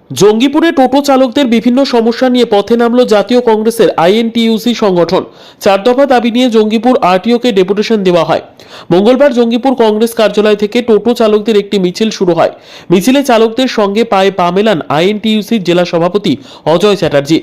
জঙ্গিপুরে টোটো চালকদের বিভিন্ন সমস্যা নিয়ে পথে নামল জাতীয় কংগ্রেসের আইএনটিইউসি সংগঠন। 4 দফা দাবি নিয়ে জঙ্গিপুর আরটিওকে ডেপুটেশন দেওয়া হয়। মঙ্গলবার জঙ্গিপুর কংগ্রেস কার্যালয় থেকে টোটো চালকদের একটি মিছিল শুরু হয়। মিছিলে চালকদের সঙ্গে পায়ে পা মেলান আইএনটিইউসির জেলা সভাপতি অজয় চ্যাটার্জি।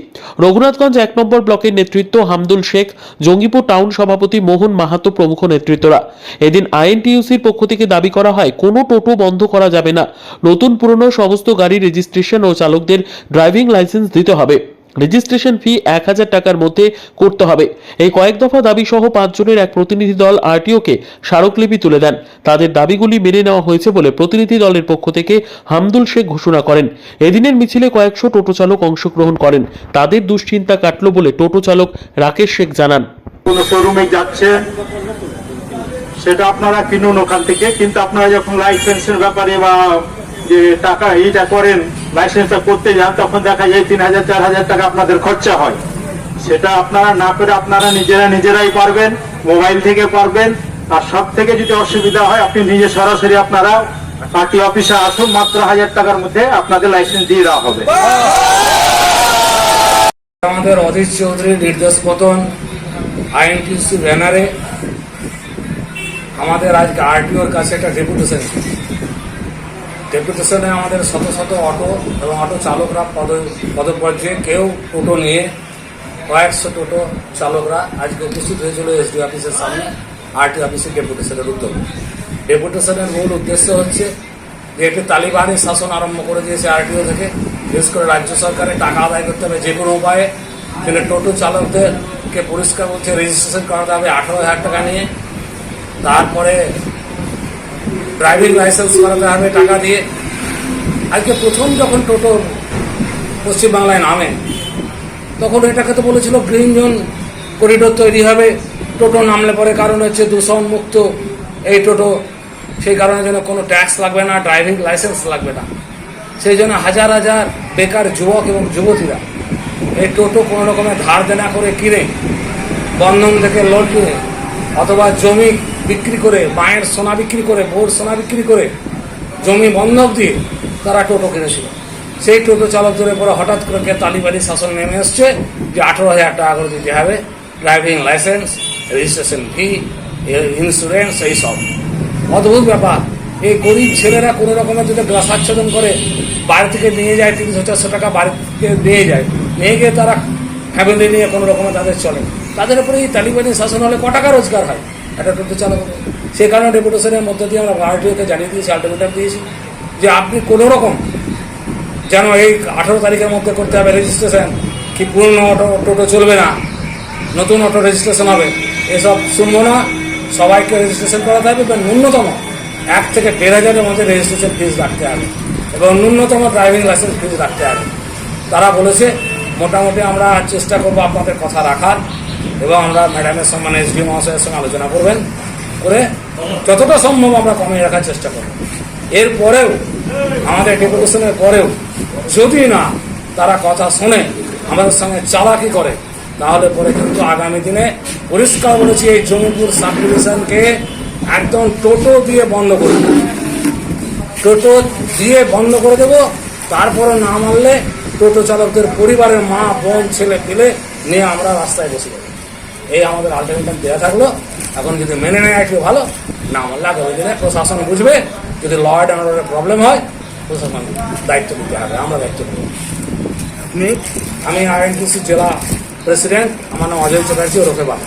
রঘুনাথগঞ্জ 1 নম্বর ব্লকের নেতৃত্ব হামদুল শেখ, জঙ্গিপুর টাউন সভাপতি মোহন মাহাতো প্রমুখ নেতৃত্বরা। এদিন আইএনটিইউসির পক্ষ থেকে দাবি করা হয়, কোনো টোটো বন্ধ করা যাবে না। নতুন পুরনো সমস্ত গাড়ি রেজিস্ট্রেশন ও চালকদের ড্রাইভিং লাইসেন্স দিতে হবে। রেজিস্ট্রেশন ফি 1000 টাকার মধ্যে করতে হবে। এই কয়েক দফা দাবি সহ 5 জনের এক প্রতিনিধি দল আরটিওকে স্মারকলিপি তুলে দেন। তাদের দাবিগুলি মেনে নেওয়া হয়েছে বলে প্রতিনিধি দলের পক্ষ থেকে হামদুল শেখ ঘোষণা করেন। এদিনের মিছিলে কয়েকশো টোটো চালক অংশগ্রহণ করেন। তাদের দুশ্চিন্তা কাটল বলে টোটো চালক রাকেশ শেখ জানান। কোন শোরুমে যাচ্ছে সেটা আপনারা কিনুন ওখান থেকে, কিন্তু আপনারা যখন লাইসেন্সের ব্যাপারে বা যে টাকা এইটা করেন, লাইসেন্সটা করতে যান, তখন দেখা যায় 3000 4000 টাকা আপনাদের খরচা হয়। সেটা আপনারা না করে আপনারা নিজেরাই পারবেন, মোবাইল থেকে পারবেন। আর সব থেকে যদি অসুবিধা হয়, আপনি নিজে সরাসরি আপনারা পার্টি অফিসে আসুন, মাত্র 1000 টাকার মধ্যে আপনাদের লাইসেন্স দিয়ে দেওয়া হবে। আমাদের অধীর চৌধুরীর নির্দেশ মতন আইএনটিইউসি ব্যানারে আমাদের আজকে আরটিওর কাছে একটা ডেপুটেশনে আমাদের শত শত অটো এবং অটো চালকরা পদপর্যায়ে, কেউ টোটো নিয়ে কয়েকশো টোটো চালকরা আজকে উপস্থিত হয়েছিল এসডি অফিসের সামনে আরটি অফিসের ডেপুটেশনের উদ্যোগে। ডেপুটেশনের মূল উদ্দেশ্য হচ্ছে যে একটি তালিবানি শাসন আরম্ভ করে দিয়েছে আরটিও থেকে। বিশেষ করে রাজ্য সরকারের টাকা আদায় করতে হবে যে কোনো উপায়ে, কিন্তু টোটো চালকদেরকে পরিষ্কার করছে রেজিস্ট্রেশন করাতে হবে 18,000 টাকা নিয়ে। তারপরে ড্রাইভিং লাইসেন্স করাতে হবে টাকা দিয়ে। আজকে প্রথম যখন টোটো পশ্চিমবাংলায় নামে, তখন এটাকে তো বলেছিল গ্রিন জোন করিডোর তৈরি হবে, টোটো নামলে পরে কারণ হচ্ছে দূষণ মুক্ত এই টোটো, সেই কারণে যেন কোনো ট্যাক্স লাগবে না, ড্রাইভিং লাইসেন্স লাগবে না। সেই জন্য হাজার হাজার বেকার যুবক এবং যুবতীরা এই টোটো কোনো রকমের ধার দেনা করে কিনে, বন্ধন থেকে লোন নিয়ে অথবা জমি বিক্রি করে, মায়ের সোনা বিক্রি করে, বউর সোনা বিক্রি করে, জমি বন্ধক দিয়ে তারা টোটো কিনেছিল। সেই টোটো চালকদের উপরে হঠাৎ করে তালিবানি শাসন নেমে এসছে যে 18,000 টাকা করে দিতে হবে, driving licence, registration fee, insurance, এইসব অদ্ভুত ব্যাপার। এই গরিব ছেলেরা কোনো রকমের যদি গ্লাসাচ্ছাদন করে বাড়ি থেকে নিয়ে যায়, 300-400 টাকা বাড়ি থেকে নিয়ে যায়, নিয়ে গিয়ে তারা ফ্যামিলি নিয়ে কোনো রকমের তাদের চলে। তাদের উপরে এই তালিবানি শাসন হলে ক টাকা রোজগার হয় একটা টোটো চালক। সেই কারণে ডেপুটেশনের মধ্যে দিয়ে আমরা আরটিওকে জানিয়ে দিয়েছি, আলটিমেটাম দিয়েছি যে আপনি কোনো রকম যেন এই 18 তারিখের মধ্যে করতে হবে রেজিস্ট্রেশন, কি পুরনো টোটো চলবে না, নতুন অটো রেজিস্ট্রেশন হবে, এসব শুনবো না। সবাইকে রেজিস্ট্রেশন করাতে হবে এবং ন্যূনতম 1 থেকে 1,500-এর মধ্যে রেজিস্ট্রেশন ফিস রাখতে হবে এবং ন্যূনতম ড্রাইভিং লাইসেন্স ফিস রাখতে হবে। তারা বলেছে মোটামুটি আমরা চেষ্টা করবো আপনাদের কথা রাখার, এবং আমরা ম্যাডামের সম্মানে এসডি মহাশয়ের সঙ্গে আলোচনা করবেন, করে যতটা সম্ভব আমরা কমিয়ে রাখার চেষ্টা করব। এরপরেও আমাদের ডেপুটেশনের পরেও যদি না তারা কথা শোনে, আমাদের সঙ্গে চালাকি করে, তাহলে পরে কিন্তু আগামী দিনে পরিষ্কার বলেছি এই জঙ্গিপুর সাব ডিভিশনকে একদম টোটো দিয়ে বন্ধ করে দেব, টোটো দিয়ে বন্ধ করে দেব। তারপরে না মানলে টোটো চালকদের পরিবারের মা, বোন, ছেলে পেলে নিয়ে আমরা রাস্তায় বসে যাবো। এই আমাদের আলটিমেটাম দেওয়া থাকলো। এখন যদি মেনে নেয় একটু ভালো, না মানলে আগামী দিনে প্রশাসন বুঝবে। যদি ল অ্যান্ড অর্ডারের প্রবলেম হয়, প্রশাসন দায়িত্ব নিতে হবে, আমরা দায়িত্ব নেব। আমি আইএনটিইউসি জেলা প্রেসিডেন্ট, আমার নাম অজয় চ্যাটার্জি ওরফে বাবা।